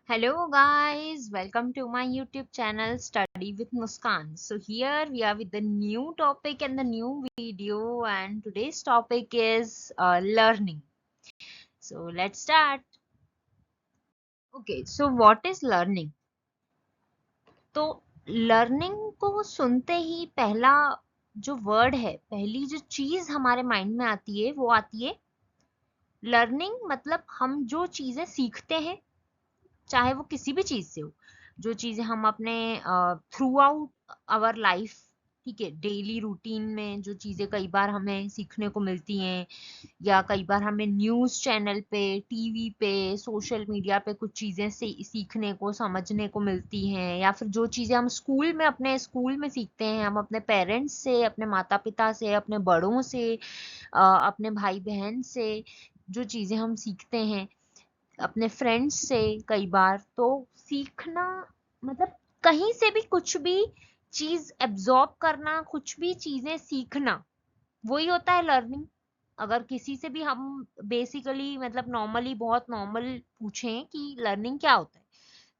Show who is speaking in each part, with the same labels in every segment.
Speaker 1: Hello guys, welcome to my YouTube channel Study with Muskan. So here we are with the new topic and the new video, and today's topic is learning. So let's start. Okay, so what is learning? तो learning को सुनते ही पहला जो word है, पहली जो चीज हमारे माइंड में आती है वो आती है लर्निंग। मतलब हम जो चीजें सीखते हैं, चाहे वो किसी भी चीज से हो, जो चीजें हम अपने थ्रू आउट आवर लाइफ, ठीक है, डेली रूटीन में जो चीजें कई बार हमें सीखने को मिलती हैं, या कई बार हमें न्यूज़ चैनल पे, टीवी पे, सोशल मीडिया पे कुछ चीजें से सीखने को, समझने को मिलती हैं, या फिर जो चीजें हम स्कूल में, अपने स्कूल में सीखते हैं, हम अपने पेरेंट्स से, अपने माता पिता से, अपने बड़ों से, अपने भाई बहन से जो चीजें हम सीखते हैं, अपने फ्रेंड्स से, कई बार तो सीखना मतलब कहीं से भी कुछ भी चीज एब्जॉर्ब करना, कुछ भी चीजें सीखना, वही होता है लर्निंग। अगर किसी से भी हम बेसिकली मतलब नॉर्मली, बहुत नॉर्मल पूछें कि लर्निंग क्या होता है,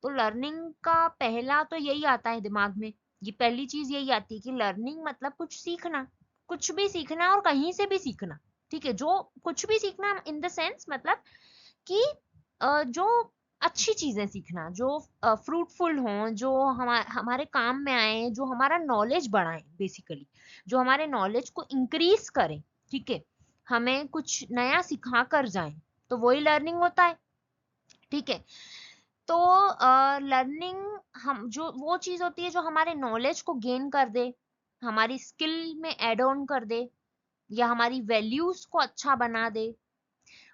Speaker 1: तो लर्निंग का पहला तो यही आता है दिमाग में। ये पहली चीज यही आती है कि लर्निंग मतलब कुछ सीखना, कुछ भी सीखना और कहीं से भी सीखना। ठीक है, जो कुछ भी सीखना इन द सेंस मतलब कि जो अच्छी चीजें सीखना, जो फ्रूटफुल हों, जो हमारे काम में आए, जो हमारा नॉलेज बढ़ाए, बेसिकली जो हमारे नॉलेज को इंक्रीज करें। ठीक है, हमें कुछ नया सिखा कर जाए, तो वही लर्निंग होता है। ठीक है, तो लर्निंग हम जो वो चीज होती है जो हमारे नॉलेज को गेन कर दे, हमारी स्किल में एड ऑन कर दे, या हमारी वैल्यूज को अच्छा बना दे।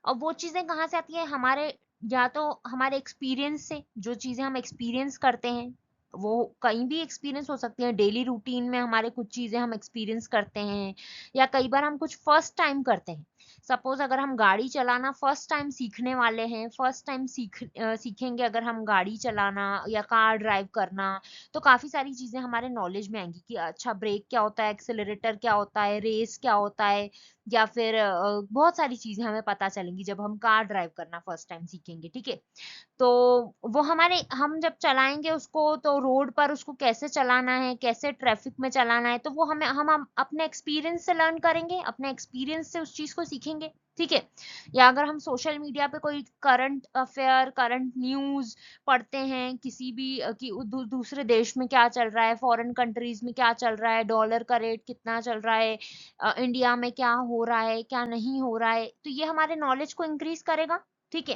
Speaker 1: और वो चीजें कहाँ से आती है? हमारे, या तो हमारे एक्सपीरियंस से, जो चीजें हम एक्सपीरियंस करते हैं, वो कहीं भी एक्सपीरियंस हो सकती है। डेली रूटीन में हमारे कुछ चीजें हम एक्सपीरियंस करते हैं, या कई बार हम कुछ फर्स्ट टाइम करते हैं। सपोज अगर हम गाड़ी चलाना फर्स्ट टाइम सीखने वाले हैं, फर्स्ट टाइम सीखेंगे अगर हम गाड़ी चलाना या कार ड्राइव करना, तो काफी सारी चीजें हमारे नॉलेज में आएंगी कि अच्छा ब्रेक क्या होता है, एक्सेलरेटर क्या होता है, रेस क्या होता है, या फिर बहुत सारी चीजें हमें पता चलेंगी जब हम कार ड्राइव करना फर्स्ट टाइम सीखेंगे। ठीक है, तो वो हमारे, हम जब चलाएंगे उसको, तो रोड पर उसको कैसे चलाना है, कैसे ट्रैफिक में चलाना है, तो वो हम अपने एक्सपीरियंस से लर्न करेंगे, अपने एक्सपीरियंस से उस चीज को सीखेंगे। ठीक है, या अगर हम सोशल मीडिया पे कोई करंट अफेयर, करंट न्यूज पढ़ते हैं किसी भी कि दूसरे देश में क्या चल रहा है, फॉरेन कंट्रीज में क्या चल रहा है, डॉलर का रेट कितना चल रहा है, इंडिया में क्या हो रहा है, क्या नहीं हो रहा है, तो ये हमारे नॉलेज को इंक्रीज करेगा। ठीक है,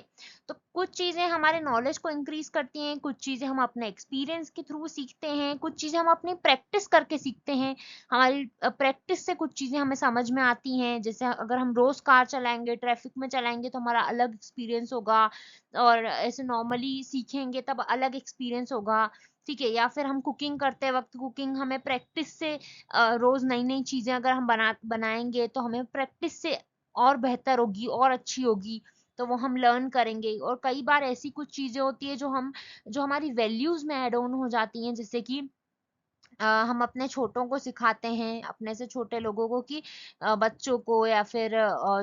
Speaker 1: तो कुछ चीजें हमारे नॉलेज को इंक्रीज करती हैं, कुछ चीजें हम अपने एक्सपीरियंस के थ्रू सीखते हैं, कुछ चीजें हम अपनी प्रैक्टिस करके सीखते हैं। हमारी प्रैक्टिस से कुछ चीजें हमें समझ में आती हैं। जैसे अगर हम रोज कार चलाएंगे, ट्रैफिक में चलाएंगे, तो हमारा अलग एक्सपीरियंस होगा, और ऐसे नॉर्मली सीखेंगे तब अलग एक्सपीरियंस होगा। ठीक है, या फिर हम कुकिंग करते वक्त, कुकिंग हमें प्रैक्टिस से, रोज नई नई चीजें अगर हम बनाएंगे तो हमें प्रैक्टिस से और बेहतर होगी और अच्छी होगी, तो वो हम लर्न करेंगे। और कई बार ऐसी कुछ चीजें होती है जो हमारी वैल्यूज में ऐड ऑन हो जाती हैं, जैसे कि हम अपने छोटों को सिखाते हैं, अपने से छोटे लोगों को, कि बच्चों को, या फिर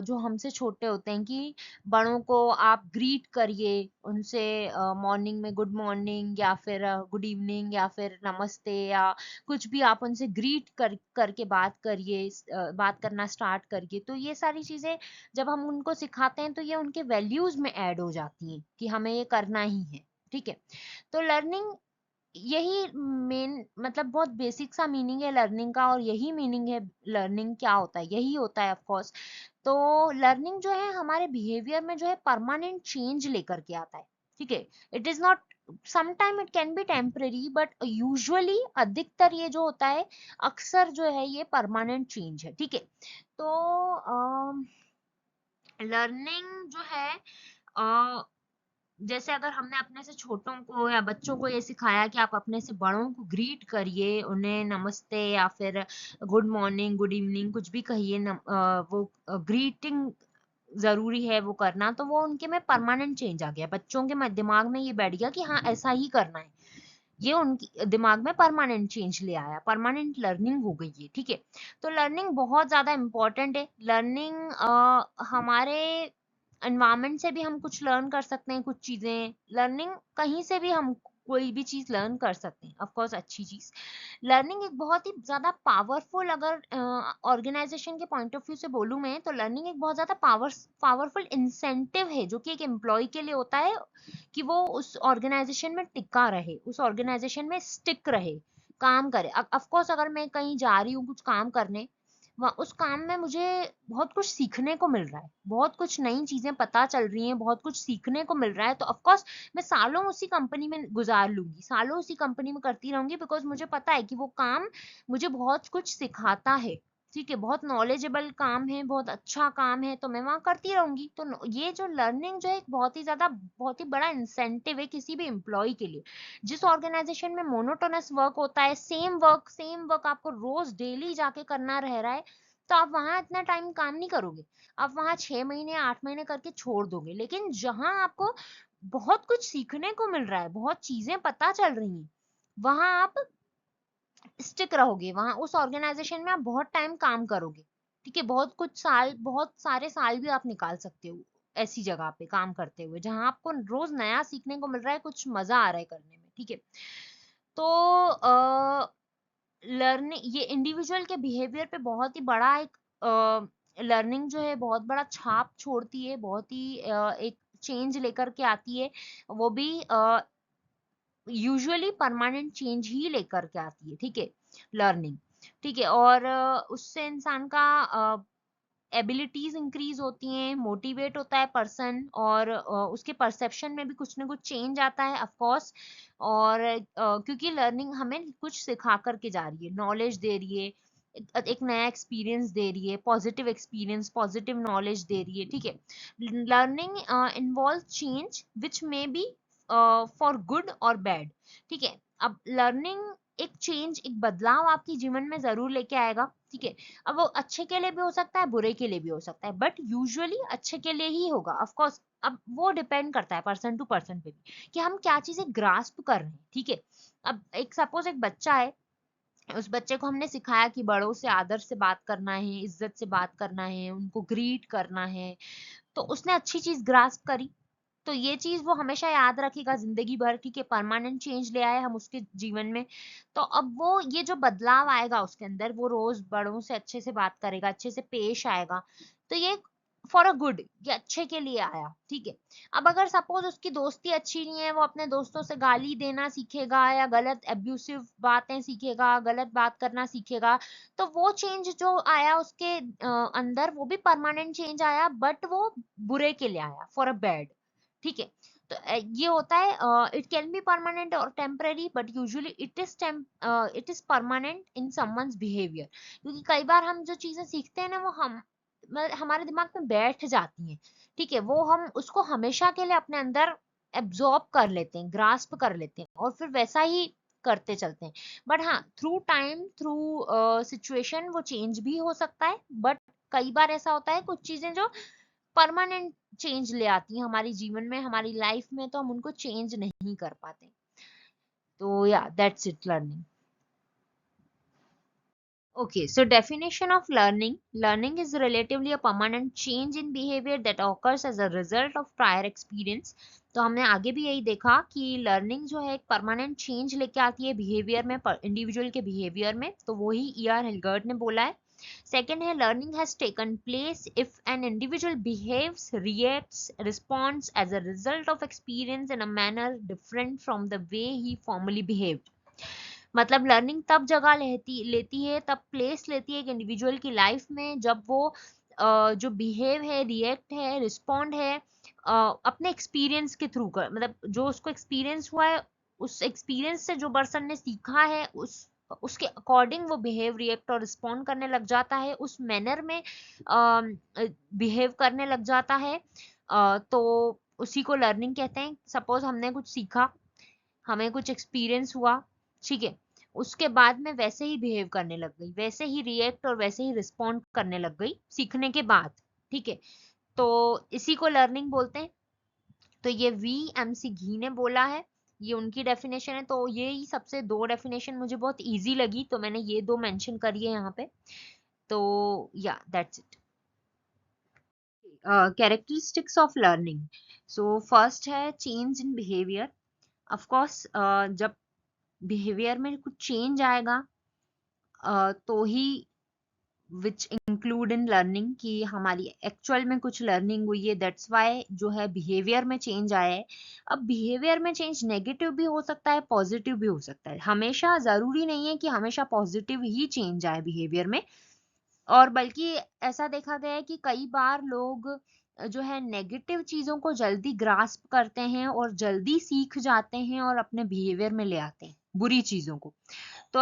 Speaker 1: जो हमसे छोटे होते हैं, कि बड़ों को आप ग्रीट करिए, उनसे मॉर्निंग में गुड मॉर्निंग, या फिर गुड इवनिंग, या फिर नमस्ते, या कुछ भी आप उनसे ग्रीट करके बात करिए, बात करना स्टार्ट करिए। तो ये सारी चीजें जब हम उनको सिखाते हैं, तो ये उनके वैल्यूज में ऐड हो जाती हैं कि हमें ये करना ही है। ठीक है, तो लर्निंग, यही मेन मतलब बहुत बेसिक सा मीनिंग है लर्निंग का, और यही मीनिंग है लर्निंग क्या होता है, यही होता है ऑफ कोर्स। तो लर्निंग जो है हमारे बिहेवियर में जो है परमानेंट चेंज लेकर के आता है। ठीक है, it is not, sometime it can be temporary, but usually अधिकतर ये जो होता है, अक्सर जो है ये परमानेंट चेंज है। ठीक है, तो लर्निंग जो है, जैसे अगर हमने अपने से छोटों को या बच्चों को ये सिखाया कि आप अपने से बड़ों को ग्रीट करिए, उन्हें नमस्ते या फिर गुड मॉर्निंग, गुड इवनिंग कुछ भी कहिए, वो ग्रीटिंग जरूरी है वो करना, तो वो उनके में परमानेंट चेंज आ गया, बच्चों के दिमाग में ये बैठ गया कि हाँ ऐसा ही करना है। ये उनकी दिमाग में परमानेंट चेंज ले आया, परमानेंट लर्निंग हो गई है। ठीक है, तो लर्निंग बहुत ज्यादा इम्पोर्टेंट है। लर्निंग हमारे एनवायरनमेंट से भी हम कुछ लर्न कर सकते हैं, कुछ चीजें लर्निंग कहीं से भी हम कोई भी चीज लर्न कर सकते हैं, ऑफ कोर्स अच्छी चीज। लर्निंग एक बहुत ही ज्यादा पावरफुल, अगर ऑर्गेनाइजेशन के पॉइंट ऑफ व्यू से बोलूं मैं, तो लर्निंग एक बहुत ज्यादा पावरफुल इंसेंटिव है जो कि एक एम्प्लॉय के लिए होता है कि वो उस ऑर्गेनाइजेशन में टिका रहे, उस ऑर्गेनाइजेशन में स्टिक रहे, काम करे। ऑफ कोर्स अगर मैं कहीं जा रही हूँ कुछ काम करने, उस काम में मुझे बहुत कुछ सीखने को मिल रहा है, बहुत कुछ नई चीजें पता चल रही हैं, बहुत कुछ सीखने को मिल रहा है, तो ऑफ कोर्स मैं सालों उसी कंपनी में गुजार लूंगी, सालों उसी कंपनी में करती रहूंगी, बिकॉज मुझे पता है कि वो काम मुझे बहुत कुछ सिखाता है। ठीक है, बहुत नॉलेजेबल काम है, बहुत अच्छा काम है, तो मैं वहां करती रहूंगी। तो ये जो लर्निंग जो है एक बहुत ही ज्यादा, बहुत ही बड़ा इंसेंटिव है किसी भी एम्प्लॉय के लिए। जिस ऑर्गेनाइजेशन में मोनोटोनस वर्क होता है, सेम वर्क आपको रोज डेली जाके करना रह रहा है, तो आप वहां इतना टाइम काम नहीं करोगे, आप वहां 6 महीने 8 महीने करके छोड़ दोगे। लेकिन जहां आपको बहुत कुछ सीखने को मिल रहा है, बहुत चीजें पता चल रही हैं, वहां आप स्टिक रहोगे, वहां उस ऑर्गेनाइजेशन में आप बहुत टाइम काम करोगे। ठीक है, बहुत कुछ साल, बहुत सारे साल भी आप निकाल सकते हो ऐसी जगह पे काम करते हुए, जहां आपको रोज नया सीखने को मिल रहा है, कुछ मजा आ रहा है करने में। ठीक है, तो लर्निंग ये इंडिविजुअल के बिहेवियर पे बहुत ही बड़ा एक लर्निंग जो है बहुत बड़ा छाप छोड़ती है, बहुत ही एक चेंज लेकर के आती है, वो भी यूजुअली परमानेंट चेंज ही लेकर के आती है। ठीक है, लर्निंग। ठीक है, और उससे इंसान का एबिलिटीज इंक्रीज होती हैं, मोटिवेट होता है पर्सन, और उसके परसेप्शन में भी कुछ ना कुछ चेंज आता है, ऑफ कोर्स। और क्योंकि लर्निंग हमें कुछ सिखा करके जा रही है, नॉलेज दे रही है, एक नया एक्सपीरियंस दे रही है, पॉजिटिव एक्सपीरियंस, पॉजिटिव नॉलेज दे रही है। ठीक है, learning involve change which may be for good और बैड। ठीक है, अब लर्निंग एक चेंज, एक बदलाव आपके जीवन में जरूर लेके आएगा। ठीक है, अब वो अच्छे के लिए भी हो सकता है, बुरे के लिए भी हो सकता है, बट यूजुअली अच्छे के लिए ही होगा, ऑफ कोर्स। अब वो डिपेंड करता है पर्सन टू पर्सन पे भी कि हम क्या चीजें ग्रास्प कर रहे हैं। ठीक है, अब एक सपोज एक बच्चा है, उस बच्चे को हमने सिखाया कि बड़ों से आदर से बात करना है, इज्जत से बात करना है, उनको ग्रीट करना है, तो उसने अच्छी चीज ग्रास्प करी, तो ये चीज वो हमेशा याद रखेगा जिंदगी भर। ठीक है, परमानेंट चेंज ले आए हम उसके जीवन में। तो अब वो ये जो बदलाव आएगा उसके अंदर, वो रोज बड़ों से अच्छे से बात करेगा, अच्छे से पेश आएगा, तो ये फॉर अ गुड, ये अच्छे के लिए आया। ठीक है, अब अगर सपोज उसकी दोस्ती अच्छी नहीं है, वो अपने दोस्तों से गाली देना सीखेगा, या गलत एब्यूसिव बातें सीखेगा, गलत बात करना सीखेगा, तो वो चेंज जो आया उसके अंदर, वो भी परमानेंट चेंज आया, बट वो बुरे के लिए आया, फॉर अ बैड। ठीक है, तो ये होता है, इट कैन बी परमानेंट और temporary, but usually it is permanent in someone's behaviour. क्योंकि कई बार हम जो चीजें सीखते हैं ना, वो हम हमारे दिमाग में बैठ जाती हैं। ठीक है, वो हम उसको हमेशा के लिए अपने अंदर एब्जॉर्ब कर लेते हैं, ग्रास्प कर लेते हैं, और फिर वैसा ही करते चलते हैं। बट हाँ, थ्रू टाइम, थ्रू सिचुएशन वो चेंज भी हो सकता है, बट कई बार ऐसा होता है कुछ चीजें जो परमानेंट चेंज ले आती हैं हमारे जीवन में, हमारी लाइफ में, तो हम उनको चेंज नहीं कर पाते। तो या that's it, learning. Okay, so definition of learning. Learning is relatively a permanent change in behavior that occurs as a result of prior experience. तो हमने आगे भी यही देखा कि लर्निंग जो है एक परमानेंट चेंज लेके आती है बिहेवियर में, इंडिविजुअल के बिहेवियर में, तो वही E.R. हिलगर्ट ने बोला है। सेकेंड है, learning has taken place if an individual behaves, reacts, responds as a result of experience in a manner different from the way he formerly behaved. मतलब लर्निंग तब जगह लेती लेती है, तब प्लेस लेती है एक इंडिविजुअल की लाइफ में, जब वो जो बिहेव है, रिएक्ट है, रिस्पॉन्ड है, अपने एक्सपीरियंस के थ्रू कर, मतलब जो उसको एक्सपीरियंस हुआ है, उस एक्सपीरियंस से जो पर्सन ने सीखा है, उसके अकॉर्डिंग वो बिहेव, रिएक्ट और रिस्पॉन्ड करने लग जाता है, उस मैनर में बिहेव करने लग जाता है। तो उसी को लर्निंग कहते हैं। सपोज हमने कुछ सीखा, हमें कुछ एक्सपीरियंस हुआ, ठीक है, उसके बाद में वैसे ही बिहेव करने लग गई, वैसे ही रिएक्ट और वैसे ही रिस्पॉन्ड करने लग गई सीखने के बाद। ठीक है, तो इसी को लर्निंग बोलते हैं। तो ये V.M.C. घी ने बोला है, ये उनकी डेफिनेशन है। तो ये ही सबसे दो डेफिनेशन मुझे बहुत इजी लगी, तो मैंने ये दो मेंशन करी है यहाँ पे। तो या that's it. Characteristics of learning. So first है change in behaviour. Of course जब बिहेवियर में कुछ चेंज आएगा तो ही विच इंक्लूड इन लर्निंग कि हमारी एक्चुअल में कुछ लर्निंग हुई है, दैट्स वाई जो है बिहेवियर में चेंज आया है। अब बिहेवियर में चेंज नेगेटिव भी हो सकता है, पॉजिटिव भी हो सकता है। हमेशा जरूरी नहीं है कि हमेशा पॉजिटिव ही चेंज आए बिहेवियर में, और बल्कि ऐसा देखा गया है कि कई बार लोग जो है नेगेटिव चीजों को जल्दी ग्रास्प करते हैं और जल्दी सीख जाते हैं और अपने बिहेवियर में ले आते हैं बुरी चीजों को। तो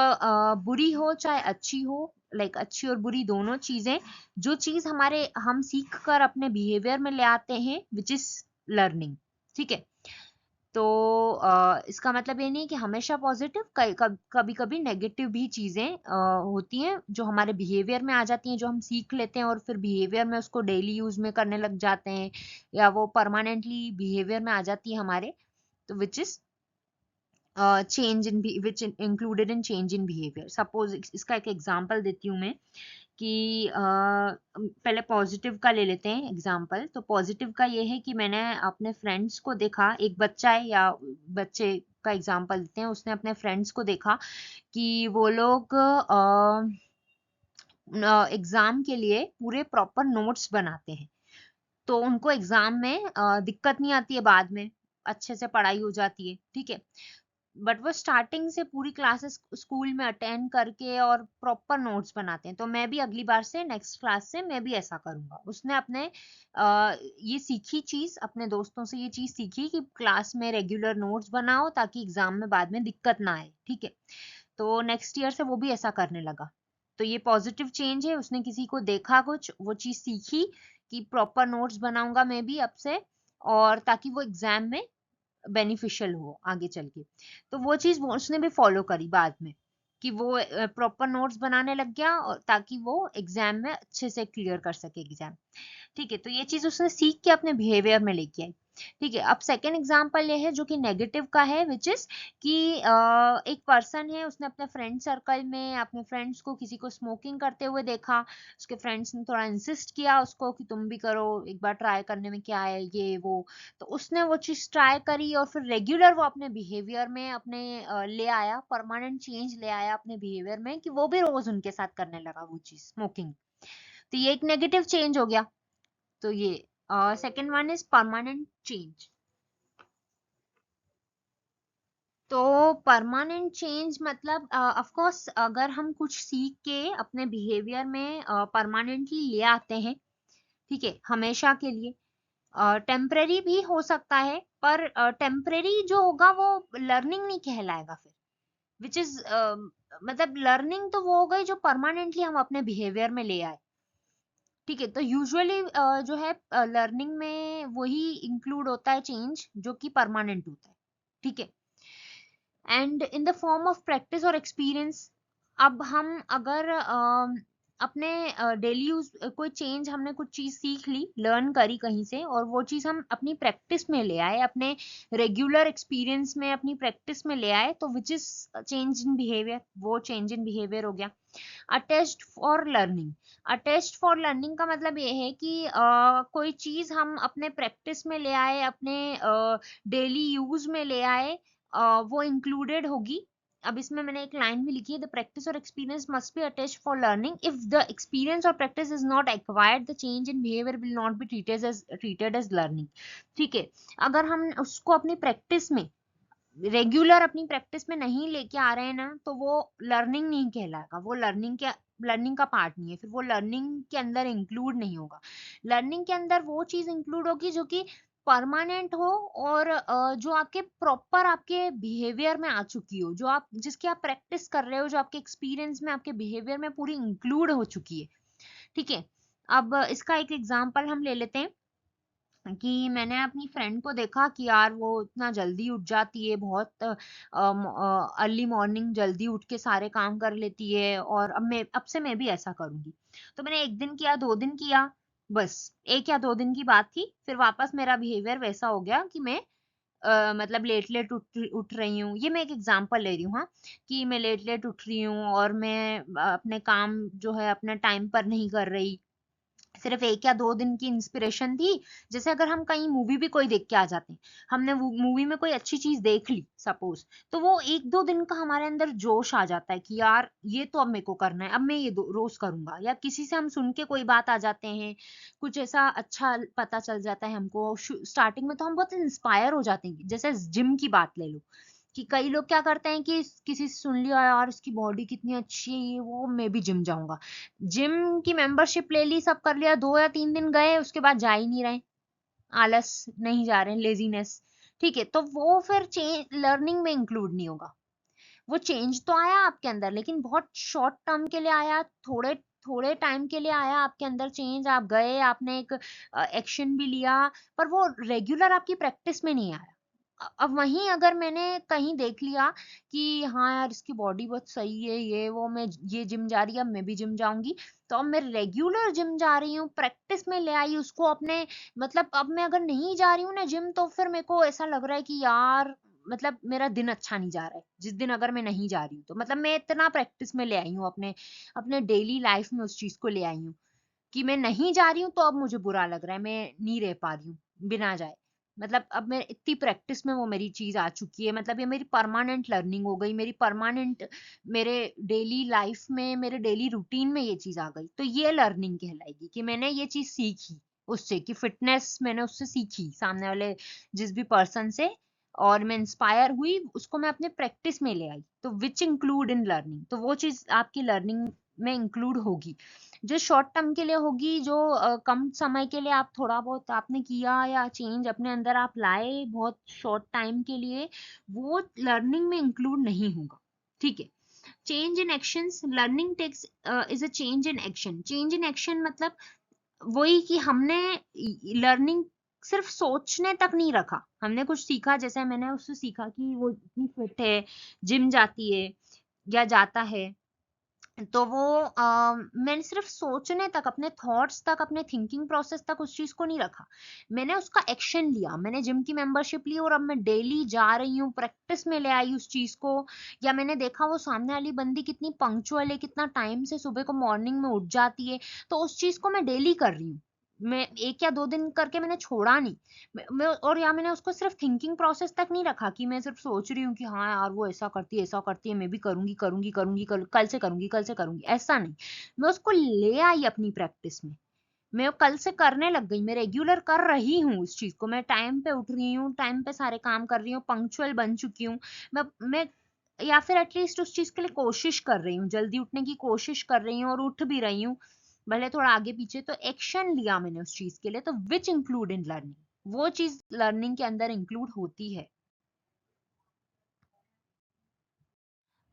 Speaker 1: बुरी हो चाहे अच्छी हो, लाइक अच्छी और बुरी दोनों चीजें, जो चीज हम सीख कर अपने बिहेवियर में ले आते हैं विच इज लर्निंग। ठीक है, तो इसका मतलब ये नहीं कि हमेशा पॉजिटिव, कभी कभी नेगेटिव भी चीजें होती हैं जो हमारे बिहेवियर में आ जाती हैं, जो हम सीख लेते हैं और फिर बिहेवियर में उसको डेली यूज में करने लग जाते हैं, या वो परमानेंटली बिहेवियर में आ जाती है हमारे। तो which is change in which included in change in behaviour. Suppose इसका एक एग्जांपल देती हूँ मैं कि पहले पॉजिटिव का ले लेते हैं एग्जांपल। तो पॉजिटिव का ये है कि मैंने अपने फ्रेंड्स को देखा, एक बच्चा है या बच्चे का एग्जांपल देते हैं, उसने अपने फ्रेंड्स को देखा कि वो लोग एग्जाम के लिए पूरे प्रॉपर नोट्स बनाते हैं, तो उनको एग्जाम में दिक्कत नहीं आती है, बाद में अच्छे से पढ़ाई हो जाती है। ठीक है, बट वो स्टार्टिंग से पूरी क्लासेस स्कूल में अटेंड करके और प्रॉपर नोट्स बनाते हैं। तो मैं भी अगली बार से, नेक्स्ट क्लास से मैं भी ऐसा करूंगा। उसने अपने ये सीखी चीज, अपने दोस्तों से ये चीज सीखी कि क्लास में रेगुलर नोट्स बनाओ ताकि एग्जाम में बाद में दिक्कत ना आए। ठीक है, तो नेक्स्ट ईयर से वो भी ऐसा करने लगा। तो ये पॉजिटिव चेंज है, उसने किसी को देखा, कुछ वो चीज सीखी कि प्रॉपर नोट्स बनाऊंगा मैं भी अब से, और ताकि वो एग्जाम में बेनिफिशियल हो आगे चल के। तो वो चीज उसने भी फॉलो करी बाद में कि वो प्रॉपर नोट्स बनाने लग गया, और ताकि वो एग्जाम में अच्छे से क्लियर कर सके एग्जाम। ठीक है, तो ये चीज उसने सीख के अपने बिहेवियर में लेके आई। ठीक है, अब सेकेंड एग्जाम्पल ये है जो कि नेगेटिव का है, विच इज कि एक पर्सन है, उसने अपने फ्रेंड सर्कल में अपने फ्रेंड्स को किसी को स्मोकिंग करते हुए देखा। उसके फ्रेंड्स ने थोड़ा इंसिस्ट किया उसको कि तुम भी करो, एक बार ट्राई करने में क्या है ये वो। तो उसने वो चीज ट्राई करी और फिर रेगुलर वो अपने बिहेवियर में अपने ले आया, परमानेंट चेंज ले आया अपने बिहेवियर में कि वो भी रोज उनके साथ करने लगा वो चीज, स्मोकिंग। तो ये एक नेगेटिव चेंज हो गया। तो ये second one is permanent change. तो परमानेंट चेंज मतलब ऑफ कोर्स अगर हम कुछ सीख के अपने बिहेवियर में परमानेंटली ले आते हैं, ठीक है, हमेशा के लिए, टेम्परेरी भी हो सकता है, पर टेम्परेरी जो होगा वो लर्निंग नहीं कहलाएगा फिर, विच इज मतलब लर्निंग तो वो हो गई जो परमानेंटली हम अपने बिहेवियर में ले आए। ठीक है, तो यूजुअली जो है लर्निंग में वही इंक्लूड होता है चेंज जो कि परमानेंट होता है। ठीक है, and in the form of practice और एक्सपीरियंस। अब हम अगर अपने डेली यूज कोई चेंज, हमने कुछ चीज सीख ली, लर्न करी कहीं से, और वो चीज हम अपनी प्रैक्टिस में ले आए, अपने रेगुलर एक्सपीरियंस में अपनी प्रैक्टिस में ले आए, तो which is change in behaviour, वो चेंज इन बिहेवियर हो गया। Attest for learning. Attest for learning का मतलब ये है कि कोई चीज हम अपने प्रैक्टिस में ले आए, अपने डेली यूज में ले आए, वो इंक्लूडेड होगी। अब इसमें मैंने एक लाइन भी लिखी है, द प्रैक्टिस और experience must be attest for learning. If the experience और practice is not acquired, the change in behaviour will not be treated as learning. ठीक है, अगर हम उसको अपनी प्रैक्टिस में, रेगुलर अपनी प्रैक्टिस में नहीं लेके आ रहे हैं ना, तो वो लर्निंग नहीं कहलाएगा, वो लर्निंग का पार्ट नहीं है, फिर वो लर्निंग के अंदर इंक्लूड नहीं होगा। लर्निंग के अंदर वो चीज इंक्लूड होगी जो कि परमानेंट हो, और जो आपके प्रॉपर आपके बिहेवियर में आ चुकी हो, जो आप जिसकी आप प्रैक्टिस कर रहे हो, जो आपके एक्सपीरियंस में आपके बिहेवियर में पूरी इंक्लूड हो चुकी है। ठीक है, अब इसका एक एग्जांपल हम ले लेते हैं कि मैंने अपनी फ्रेंड को देखा कि यार वो इतना जल्दी उठ जाती है, बहुत अर्ली मॉर्निंग जल्दी उठ के सारे काम कर लेती है, और अब से मैं भी ऐसा करूंगी। तो मैंने एक दिन किया, 2 दिन किया, बस एक या 2 दिन की बात थी, फिर वापस मेरा बिहेवियर वैसा हो गया कि मैं मतलब लेट लेट उठ रही हूँ। ये मैं एक एग्जांपल ले रही हूँ, हाँ, कि मैं लेट लेट उठ रही हूँ और मैं अपने काम जो है अपने टाइम पर नहीं कर रही, सिर्फ 1 या 2 दिन की इंस्पिरेशन थी। जैसे अगर हम कहीं मूवी भी कोई देख के आ जाते हैं, हमने वो मूवी में कोई अच्छी चीज देख ली सपोज, तो वो 1-2 दिन का हमारे अंदर जोश आ जाता है कि यार ये तो अब मेरे को करना है, अब मैं ये रोज करूंगा। या किसी से हम सुन के कोई बात आ जाते हैं, कुछ ऐसा अच्छा पता चल जाता है हमको स्टार्टिंग में, तो हम बहुत इंस्पायर हो जाते हैं। जैसे जिम की बात ले लो, कि कई लोग क्या करते हैं कि किसी से सुन लिया यार इसकी बॉडी कितनी अच्छी है, ये वो, मैं भी जिम जाऊंगा। जिम की मेंबरशिप ले ली, सब कर लिया, 2 या 3 दिन गए, उसके बाद जा ही नहीं रहे, आलस, नहीं जा रहे, लेजीनेस। ठीक है, तो वो फिर चेंज लर्निंग में इंक्लूड नहीं होगा। वो चेंज तो आया आपके अंदर, लेकिन बहुत शॉर्ट टर्म के लिए आया, थोड़े थोड़े टाइम के लिए आया आपके अंदर चेंज, आप गए, आपने एक एक्शन भी लिया, पर वो रेगुलर आपकी प्रैक्टिस में नहीं आया। अब वहीं अगर मैंने कहीं देख लिया कि हाँ यार इसकी बॉडी बहुत सही है, ये वो, मैं ये जिम जा रही है, अब मैं भी जिम जाऊंगी, तो अब मैं रेगुलर जिम जा रही हूँ, प्रैक्टिस में ले आई उसको अपने। मतलब अब मैं अगर नहीं जा रही हूँ ना जिम, तो फिर मेरे को ऐसा लग रहा है कि यार मतलब मेरा दिन अच्छा नहीं जा रहा है, जिस दिन अगर मैं नहीं जा रही हूँ तो। मतलब मैं इतना प्रैक्टिस में ले आई हूँ अपने अपने डेली लाइफ में, उस चीज को ले आई हूँ कि मैं नहीं जा रही हूँ तो अब मुझे बुरा लग रहा है, मैं नहीं रह पा रही हूँ बिना जाए। मतलब अब मैं इतनी प्रैक्टिस में वो मेरी चीज आ चुकी है, मतलब ये मेरी परमानेंट लर्निंग हो गई, मेरी परमानेंट, मेरे डेली लाइफ में, मेरे डेली रूटीन में ये चीज आ गई, तो ये लर्निंग कहलाएगी कि मैंने ये चीज सीखी उससे, कि फिटनेस मैंने उससे सीखी सामने वाले जिस भी पर्सन से, और मैं इंस्पायर हुई, उसको मैं अपने प्रैक्टिस में ले आई, तो विच इंक्लूड इन लर्निंग, तो वो चीज आपकी लर्निंग में इंक्लूड होगी। जो शॉर्ट टर्म के लिए होगी, जो कम समय के लिए आप थोड़ा बहुत आपने किया या चेंज अपने अंदर आप लाए बहुत शॉर्ट टाइम के लिए, वो लर्निंग में इंक्लूड नहीं होगा। ठीक है। Change in actions, learning takes is a change in action. Change in action मतलब वही कि हमने लर्निंग सिर्फ सोचने तक नहीं रखा, हमने कुछ सीखा, जैसे मैंने उससे सीखा कि वो इतनी फिट है, जिम जाती है या जाता है, तो वो मैंने सिर्फ सोचने तक, अपने थॉट्स तक, अपने थिंकिंग प्रोसेस तक उस चीज को नहीं रखा, मैंने उसका एक्शन लिया। मैंने जिम की मेंबरशिप ली और अब मैं डेली जा रही हूँ, प्रैक्टिस में ले आई उस चीज को। या मैंने देखा वो सामने वाली बंदी कितनी पंक्चुअल है, कितना टाइम से सुबह को मॉर्निंग में उठ जाती है, तो उस चीज को मैं डेली कर रही हूँ। मैं 1 या 2 दिन करके मैंने छोड़ा नहीं। और या मैंने उसको सिर्फ थिंकिंग प्रोसेस तक नहीं रखा कि मैं सिर्फ सोच रही हूँ कि हाँ यार वो ऐसा करती है, मैं भी करूंगी करूंगी करूंगी, कल से करूंगी, कल से करूंगी, ऐसा नहीं। मैं उसको ले आई अपनी प्रैक्टिस में, मैं कल से करने लग गई, मैं रेगुलर कर रही हूँ उस चीज को, मैं टाइम पे उठ रही हूँ, टाइम पे सारे काम कर रही हूँ, पंक्चुअल बन चुकी हूँ। मैं या फिर एटलीस्ट उस चीज के लिए कोशिश कर रही हूँ, जल्दी उठने की कोशिश कर रही हूँ और उठ भी रही हूँ, भले थोड़ा आगे पीछे, तो एक्शन लिया मैंने उस चीज के लिए, तो विच इंक्लूड इन लर्निंग, वो चीज लर्निंग के अंदर इंक्लूड होती है।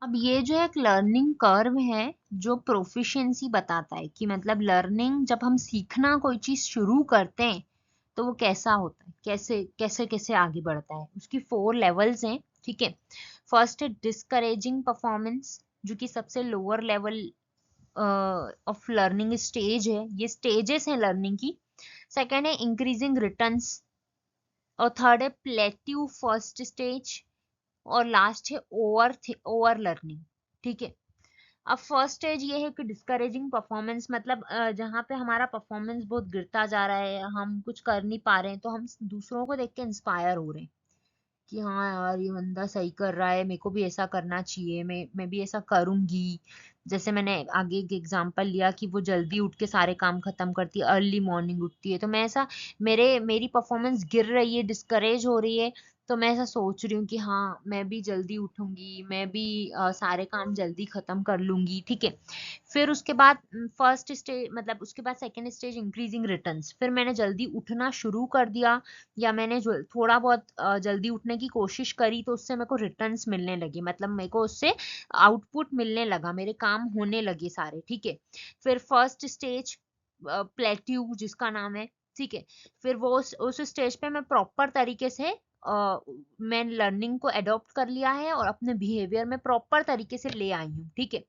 Speaker 1: अब ये जो एक लर्निंग कर्व है, जो प्रोफिशिएंसी बताता है कि मतलब लर्निंग, जब हम सीखना कोई चीज शुरू करते हैं तो वो कैसा होता है, कैसे कैसे कैसे आगे बढ़ता है, उसकी 4 लेवल्स हैं। ठीक है। फर्स्ट है डिस्करेजिंग परफॉर्मेंस, जो कि सबसे lower level of learning stage है, ये स्टेजेस हैं लर्निंग की। सेकेंड है इंक्रीजिंग रिटर्न्स, और थर्ड है प्लेट्यू फर्स्ट स्टेज, और लास्ट है ओवर लर्निंग। ठीक है। अब फर्स्ट स्टेज ये है कि डिस्करेजिंग परफॉर्मेंस, मतलब जहाँ पे हमारा परफॉर्मेंस बहुत गिरता जा रहा है, हम कुछ कर नहीं पा रहे हैं, तो हम दूसरों को देख के इंस्पायर हो रहे हैं कि हाँ यार ये बंदा सही कर रहा है, मेरे को भी ऐसा करना चाहिए, मैं भी ऐसा करूंगी। जैसे मैंने आगे एक एग्जांपल लिया कि वो जल्दी उठ के सारे काम खत्म करती है, अर्ली मॉर्निंग उठती है, तो मैं ऐसा, मेरी परफॉर्मेंस गिर रही है, डिस्करेज हो रही है, तो मैं ऐसा सोच रही हूँ कि हाँ मैं भी जल्दी उठूंगी, मैं भी सारे काम जल्दी खत्म कर लूंगी। ठीक है। फिर उसके बाद फर्स्ट स्टेज, मतलब उसके बाद सेकेंड स्टेज इंक्रीजिंग रिटर्न्स, फिर मैंने जल्दी उठना शुरू कर दिया, या मैंने जो थोड़ा बहुत जल्दी उठने की कोशिश करी, तो उससे मेरे को रिटर्न्स मिलने लगे, मतलब मेरे को उससे आउटपुट मिलने लगा, मेरे काम होने लगे सारे। ठीक है। फिर फर्स्ट स्टेज प्लेट्यू जिसका नाम है। ठीक है। फिर वो उस स्टेज पे मैं प्रॉपर तरीके से मैं लर्निंग को अडॉप्ट कर लिया है और अपने बिहेवियर में प्रॉपर तरीके से ले आई हूँ। ठीक है।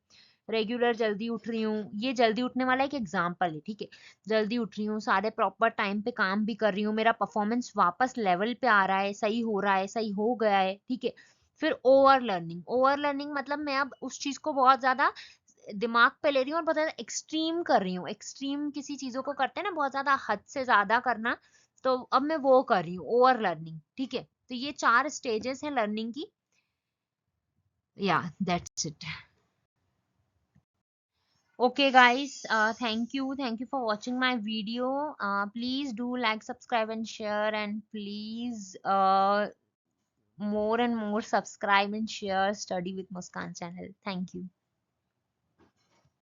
Speaker 1: रेगुलर जल्दी उठ रही हूँ, ये जल्दी उठने वाला एक एग्जाम्पल है। ठीक है। जल्दी उठ रही हूँ, सारे प्रॉपर टाइम पे काम भी कर रही हूँ, मेरा परफॉर्मेंस वापस लेवल पे आ रहा है, सही हो रहा है, सही हो गया है। ठीक है। फिर ओवर लर्निंग, ओवर लर्निंग मतलब मैं अब उस चीज को बहुत ज्यादा दिमाग पे ले रही हूँ और बहुत ज्यादा एक्सट्रीम कर रही हूँ। एक्सट्रीम किसी चीजों को करते हैं ना, बहुत ज्यादा हद से ज्यादा करना, तो अब मैं वो कर रही हूँ, ओवर लर्निंग। ठीक है, तो ये 4 स्टेजेस हैं लर्निंग की। या that's it. Okay guys, thank you for watching my video. Please do like, subscribe and share, and please more and more subscribe and share Study with Muskan channel. Thank you.